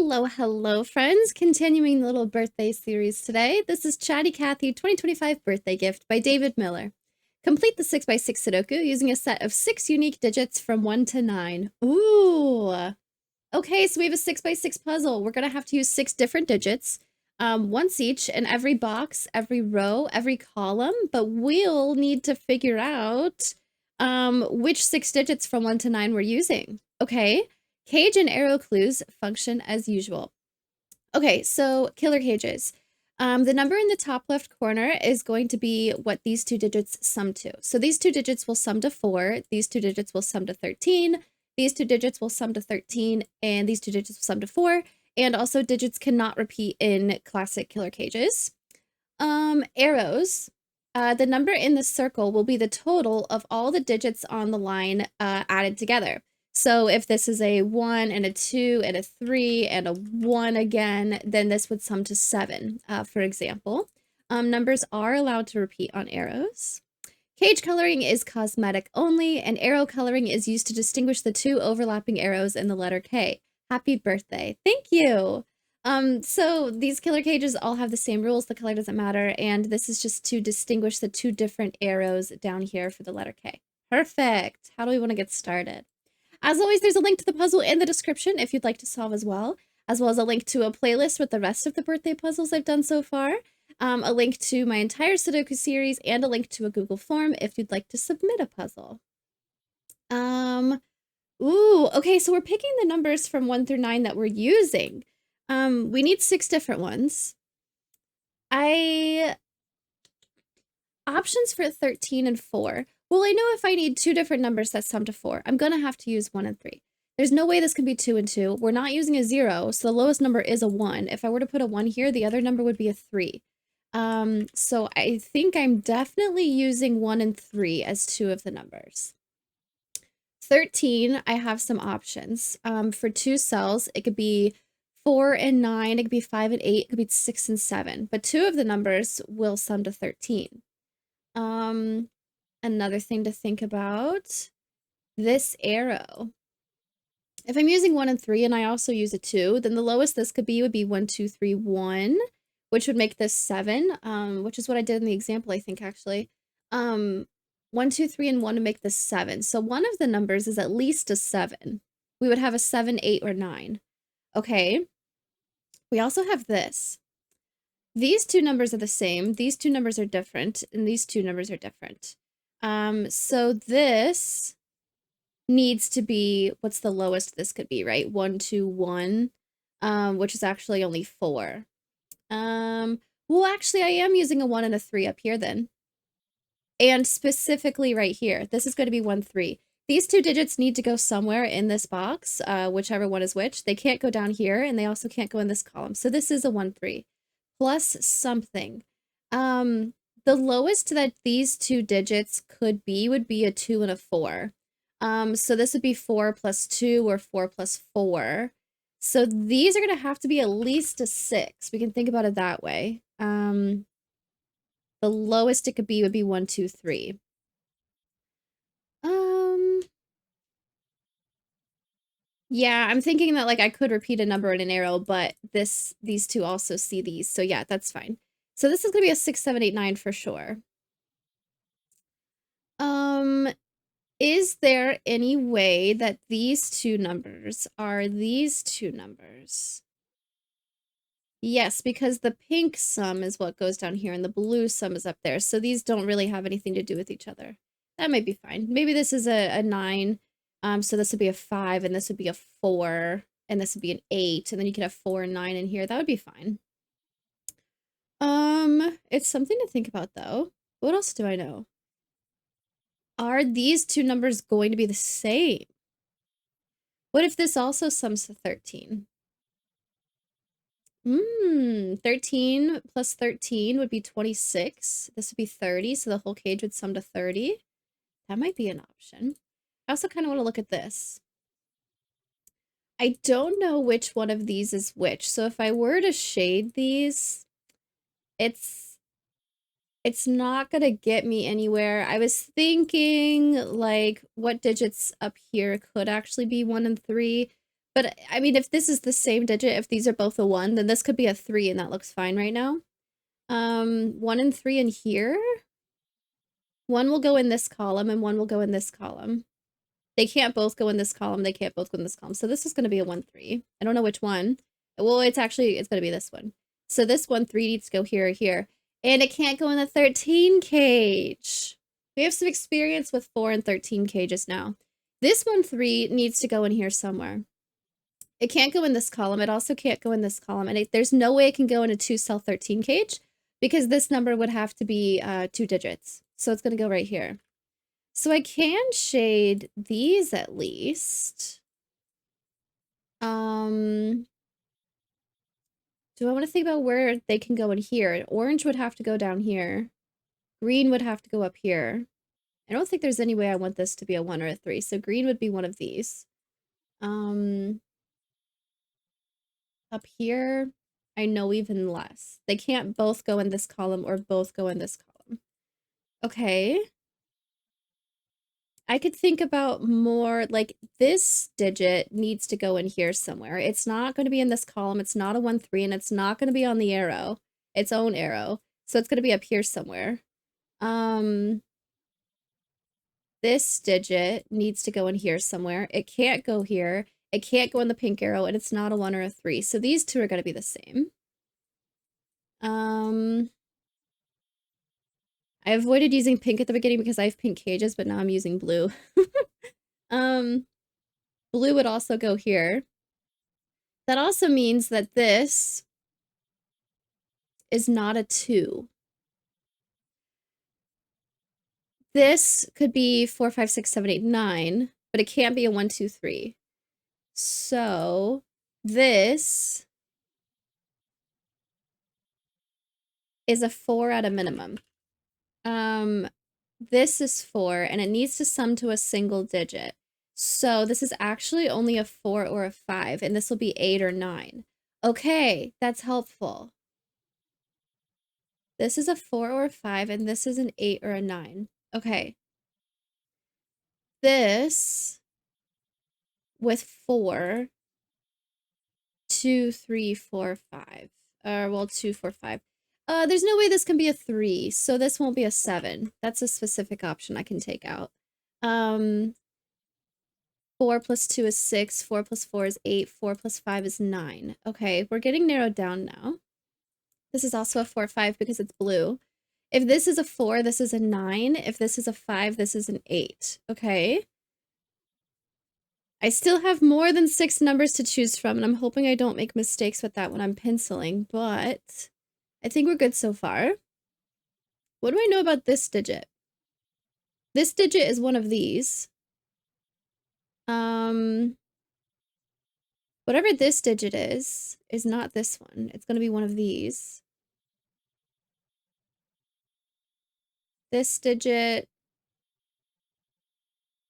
Hello, hello, friends. Continuing the little birthday series today. This is Chatty Kathy 2025 birthday gift by David Millar. Complete the 6x6 Sudoku using a set of 6 unique digits from 1 to 9. Ooh. Okay, so we have a 6x6 puzzle. We're going to have to use 6 different digits, once each in every box, every row, every column, but we'll need to figure out which 6 digits from 1 to 9 we're using. Okay? Cage and arrow clues function as usual. Okay, so killer cages. The number in the top left corner is going to be what these 2 digits sum to. So these 2 digits will sum to 4, these 2 digits will sum to 13, these 2 digits will sum to 13, and these 2 digits will sum to 4, and also digits cannot repeat in classic killer cages. Arrows. The number in the circle will be the total of all the digits on the line added together. So if this is a 1 and a 2 and a 3 and a 1 again, then this would sum to 7, for example. Numbers are allowed to repeat on arrows. Cage coloring is cosmetic only, and arrow coloring is used to distinguish the 2 overlapping arrows in the letter K. Happy birthday. Thank you. So these killer cages all have the same rules. The color doesn't matter, and this is just to distinguish the 2 different arrows down here for the letter K. Perfect. How do we want to get started? As always, there's a link to the puzzle in the description if you'd like to solve as well as a link to a playlist with the rest of the birthday puzzles I've done so far, a link to my entire Sudoku series, and a link to a Google form if you'd like to submit a puzzle. Ooh, okay, so we're picking the numbers from 1 through 9 that we're using. We need 6 different ones. Options for 13 and 4. Well, I know if I need 2 different numbers that sum to 4, I'm gonna have to use 1 and 3. There's no way this can be 2 and 2. We're not using a 0, so the lowest number is a 1. If I were to put a 1 here, the other number would be a 3. So I think I'm definitely using 1 and 3 as 2 of the numbers. 13, I have some options. For 2 cells, it could be 4 and 9, it could be 5 and 8, it could be 6 and 7, but 2 of the numbers will sum to 13. Another thing to think about, this arrow. If I'm using 1 and 3 and I also use a 2, then the lowest this could be would be 1, 2, 3, 1, which would make this 7, which is what I did in the example, I think, actually. 1, 2, 3, and 1 to make this 7. So one of the numbers is at least a 7. We would have a 7, 8, or 9. Okay. We also have this. These 2 numbers are the same, these 2 numbers are different, and these 2 numbers are different. So this needs to be, what's the lowest this could be, right? 1, 2, 1, which is actually only 4. Well, actually, I am using a 1 and a 3 up here then. And specifically right here, this is going to be 1, 3. These 2 digits need to go somewhere in this box, whichever one is which. They can't go down here, and they also can't go in this column. So this is a 1, 3. Plus something. The lowest that these 2 digits could be would be a 2 and a 4. So this would be 4 plus 2 or 4 plus 4. So these are going to have to be at least a 6. We can think about it that way. The lowest it could be would be 1, 2, 3. Yeah, I'm thinking that, like, I could repeat a number in an arrow, but these 2 also see these. So yeah, that's fine. So this is going to be a 6, 7, 8, 9 for sure. Is there any way that these 2 numbers are these 2 numbers? Yes, because the pink sum is what goes down here and the blue sum is up there. So these don't really have anything to do with each other. That might be fine. Maybe this is a 9. So this would be a 5 and this would be a 4 and this would be an 8. And then you could have 4 and 9 in here. That would be fine. It's something to think about though. What else do I know? Are these 2 numbers going to be the same? What if this also sums to 13? 13 plus 13 would be 26. This would be 30, so the whole cage would sum to 30. That might be an option. I also kind of want to look at this. I don't know which one of these is which, so if I were to shade these, it's not gonna get me anywhere. I was thinking, like, what digits up here could actually be 1 and 3, But I mean, if this is the same digit, if these are both a 1, then this could be a 3 and that looks fine right now. 1 and 3 in here. 1 will go in this column and 1 will go in this column. They can't both go in this column. They can't both go in this column. So this is going to be a 1, 3. I don't know which one. Well, it's going to be this one. So this 1, 3 needs to go here or here. And it can't go in the 13 cage. We have some experience with 4 and 13 cages now. This 1, 3 needs to go in here somewhere. It can't go in this column. It also can't go in this column. And there's no way it can go in a 2-cell 13 cage because this number would have to be 2 digits. So it's going to go right here. So I can shade these at least. Do I want to think about where they can go in here? Orange would have to go down here. Green would have to go up here. I don't think there's any way I want this to be a 1 or a 3. So green would be one of these. Up here, I know even less. They can't both go in this column or both go in this column. Okay. I could think about more, like this digit needs to go in here somewhere. It's not going to be in this column. It's not a 1, 3, and it's not going to be on the arrow, its own arrow. So it's going to be up here somewhere. This digit needs to go in here somewhere. It can't go here. It can't go in the pink arrow, and it's not a 1 or a 3. So these two are going to be the same. I avoided using pink at the beginning because I have pink cages, but now I'm using blue. Blue would also go here. That also means that this is not a 2. This could be 4, 5, 6, 7, 8, 9, but it can't be a 1, 2, 3. So this is a 4 at a minimum. This is 4, and it needs to sum to a single digit. So this is actually only a 4 or a 5, and this will be 8 or 9. Okay, that's helpful. This is a 4 or a 5, and this is an 8 or a 9. Okay. This with 4, 2, 3, 4, 5. Well, 2, 4, 5. There's no way this can be a 3, so this won't be a 7. That's a specific option I can take out. 4 plus 2 is 6, 4 plus 4 is 8, 4 plus 5 is 9. Okay, we're getting narrowed down now. This is also a 4, 5 because it's blue. If this is a 4, this is a 9. If this is a 5, this is an 8. Okay. I still have more than 6 numbers to choose from, and I'm hoping I don't make mistakes with that when I'm penciling, but I think we're good so far. What do I know about this digit? This digit is one of these. Whatever this digit is not this one. It's going to be one of these. This digit,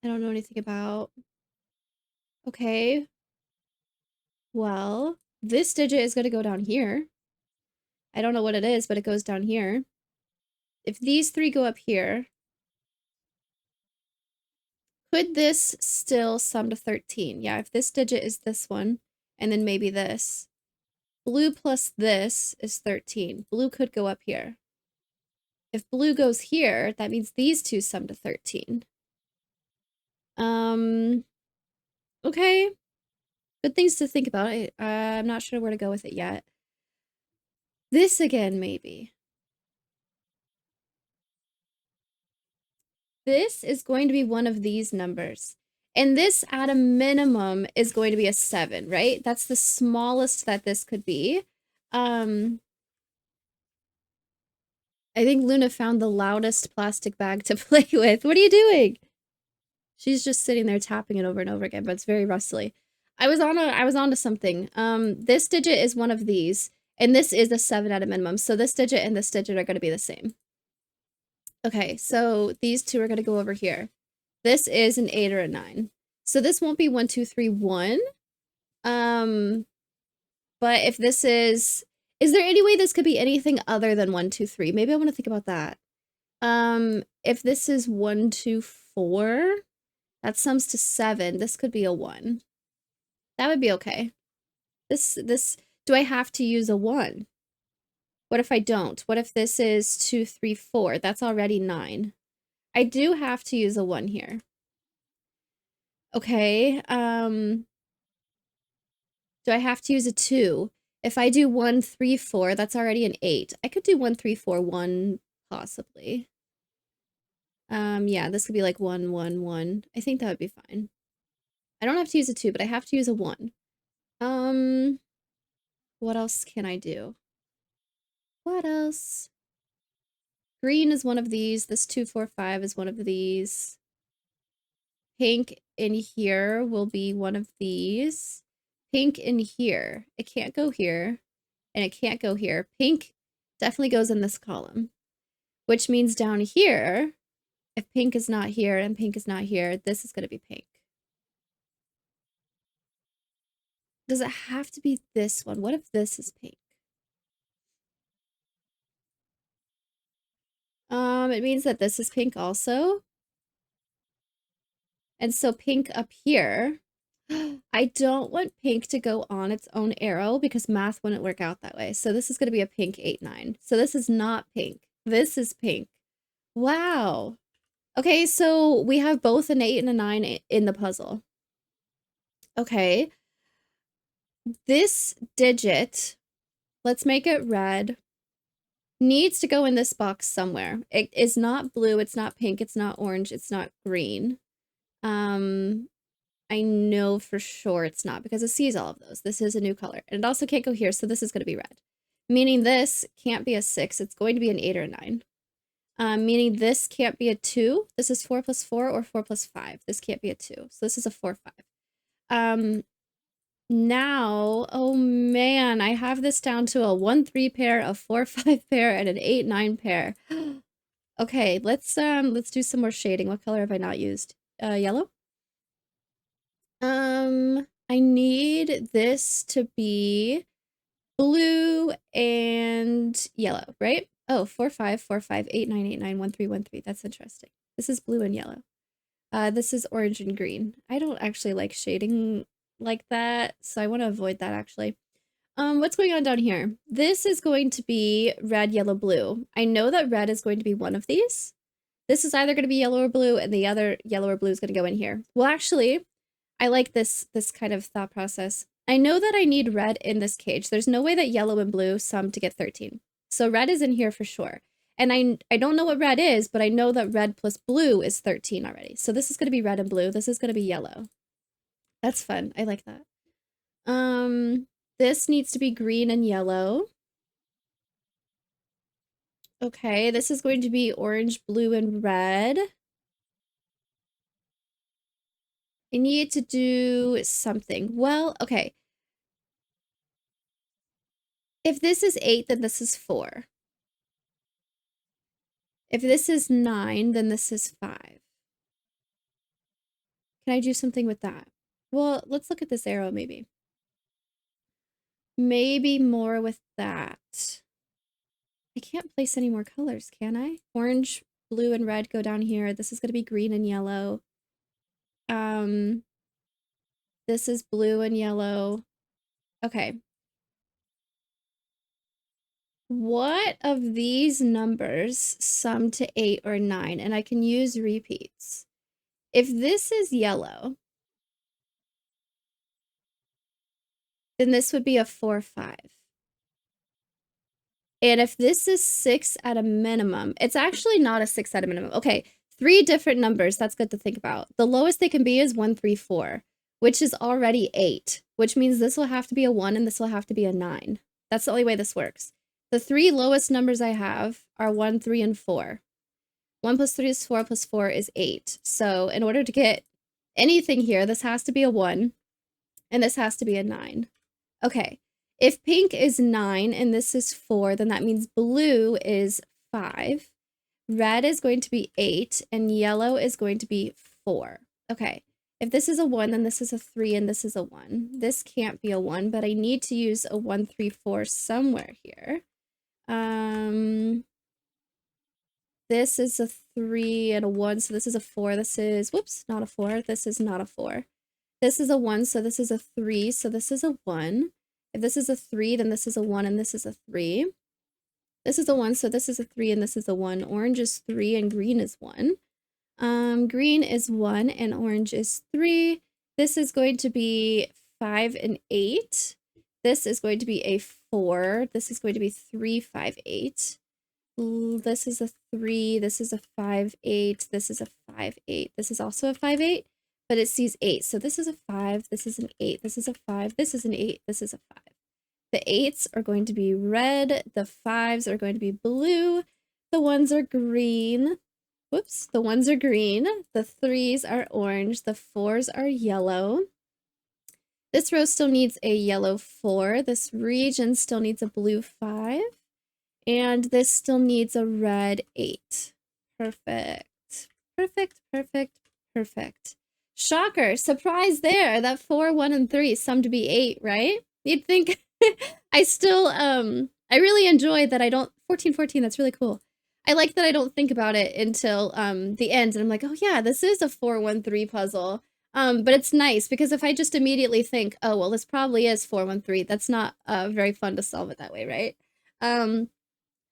I don't know anything about. Okay. Well, this digit is going to go down here. I don't know what it is, but it goes down here. If these 3 go up here, could this still sum to 13? Yeah, if this digit is this one, and then maybe this. Blue plus this is 13. Blue could go up here. If blue goes here, that means these two sum to 13. Okay. Good things to think about. I'm not sure where to go with it yet. This again, maybe. This is going to be one of these numbers. And this, at a minimum, is going to be a 7, right? That's the smallest that this could be. I think Luna found the loudest plastic bag to play with. What are you doing? She's just sitting there tapping it over and over again, but it's very rustly. I was onto something. This digit is one of these, and this is a 7 at a minimum. So this digit and this digit are going to be the same. Okay, so these two are going to go over here. This is an 8 or a 9. So this won't be 1, 2, 3, 1. But if this is there any way this could be anything other than 1, 2, 3? Maybe I want to think about that. If this is 1, 2, 4, that sums to 7. This could be a 1. That would be okay. Do I have to use a 1? What if I don't? What if this is 2, 3, 4? That's already 9. I do have to use a 1 here. Okay, do I have to use a 2? If I do 1, 3, 4, that's already an 8. I could do 1, 3, 4, 1, possibly. Yeah, this could be like 1, 1, 1. I think that would be fine. I don't have to use a 2, but I have to use a 1. What else can I do? What else? Green is one of these. This 2, 4, 5 is one of these. Pink in here will be one of these. Pink in here. It can't go here, and it can't go here. Pink definitely goes in this column, which means down here, if pink is not here and pink is not here, this is going to be pink. Does it have to be this one? What if this is pink? It means that this is pink also. And so pink up here, I don't want pink to go on its own arrow because math wouldn't work out that way. So this is going to be a pink 8, 9. So this is not pink. This is pink. Wow. Okay, so we have both an 8 and a 9 in the puzzle. Okay. This digit, let's make it red, needs to go in this box somewhere. It is not blue, it's not pink, it's not orange, it's not green. I know for sure it's not because it sees all of those. This is a new color. And it also can't go here, so this is going to be red. Meaning this can't be a 6. It's going to be an 8 or a 9. Meaning this can't be a 2. This is 4 plus 4 or 4 plus 5. This can't be a 2. So this is a 4, 5. Now, oh man, I have this down to a 1, 3 pair, a 4, 5 pair, and an 8, 9 pair. Okay, let's do some more shading. What color have I not used? Yellow? I need this to be blue and yellow, right? Oh, 4, 5, 4, 5, 8, 9, 8, 9, 1, 3, 1, 3. That's interesting. This is blue and yellow. This is orange and green. I don't actually like shading like that, so I want to avoid that actually. What's going on down here? This is going to be red, yellow, blue. I know that red is going to be one of these. This is either going to be yellow or blue, and the other yellow or blue is going to go in here. Well, actually, I like this kind of thought process. I know that I need red in this cage. There's no way that yellow and blue sum to get 13. So red is in here for sure. And I don't know what red is, but I know that red plus blue is 13 already. So this is going to be red and blue. This is going to be yellow. That's fun. I like that. This needs to be green and yellow. Okay, this is going to be orange, blue, and red. I need to do something. Well, okay. If this is 8, then this is 4. If this is 9, then this is 5. Can I do something with that? Well, let's look at this arrow maybe. Maybe more with that. I can't place any more colors, can I? Orange, blue, and red go down here. This is going to be green and yellow. This is blue and yellow. Okay. What of these numbers sum to 8 or 9? And I can use repeats. If this is yellow, then this would be a 4, 5. And if this is 6 at a minimum, it's actually not a 6 at a minimum. Okay, 3 different numbers. That's good to think about. The lowest they can be is 1, 3, 4, which is already 8, which means this will have to be a 1 and this will have to be a 9. That's the only way this works. The 3 lowest numbers I have are 1, 3, and 4. 1 plus 3 is 4 plus 4 is 8. So in order to get anything here, this has to be a 1 and this has to be a 9. Okay. If pink is 9 and this is 4, then that means blue is 5. Red is going to be 8 and yellow is going to be 4. Okay. If this is a 1, then this is a 3 and this is a 1. This can't be a 1, but I need to use a 1, 3, 4 somewhere here. This is a 3 and a 1, so this is a 4. This is, whoops, not a 4. This is not a 4. This is a 1, so this is a 3, so this is a 1. If this is a 3, then this is a 1, and this is a 3. This is a 1, so this is a 3, and this is a 1. Orange is 3, and green is 1. Green is 1, and orange is 3. This is going to be 5 and 8. This is going to be a 4. This is going to be 3, 5, 8. This is a 3. This is a 5, 8. This is a 5, 8. This is also a 5, 8, but it sees 8. So this is a 5. This is an 8. This is a 5. This is an 8. This is a 5. The 8s are going to be red. The 5s are going to be blue. The 1s are green. Whoops. The 1s are green. The 3s are orange. The 4s are yellow. This row still needs a yellow 4. This region still needs a blue 5. And this still needs a red 8. Perfect. Perfect, perfect, perfect. Shocker. Surprise there. That 4, 1, and 3 summed to be 8, right? You'd think I still, I really enjoy that I don't, 14, 14, that's really cool. I like that I don't think about it until the end, and I'm like, oh yeah, this is a 4, 1, 3 puzzle. But it's nice, because if I just immediately think, oh, well, this probably is 4, 1, 3, that's not very fun to solve it that way, right?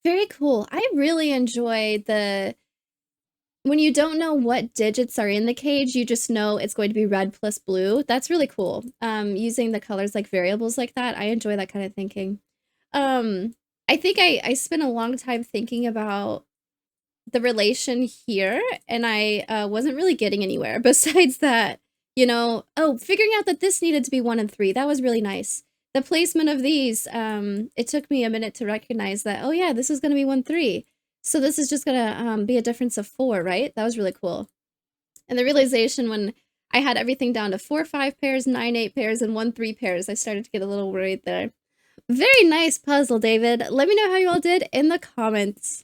Very cool. I really enjoy when you don't know what digits are in the cage, you just know it's going to be red plus blue. That's really cool. Using the colors like variables like that, I enjoy that kind of thinking. I think I spent a long time thinking about the relation here, and I wasn't really getting anywhere. Besides that, you know, figuring out that this needed to be 1 and 3, that was really nice. The placement of these, it took me a minute to recognize that, oh yeah, this is going to be 1, 3. So this is just gonna be a difference of 4, right? That was really cool. And the realization when I had everything down to 4, 5 pairs, 9, 8 pairs, and 1, 3 pairs, I started to get a little worried there. Very nice puzzle, David. Let me know how you all did in the comments.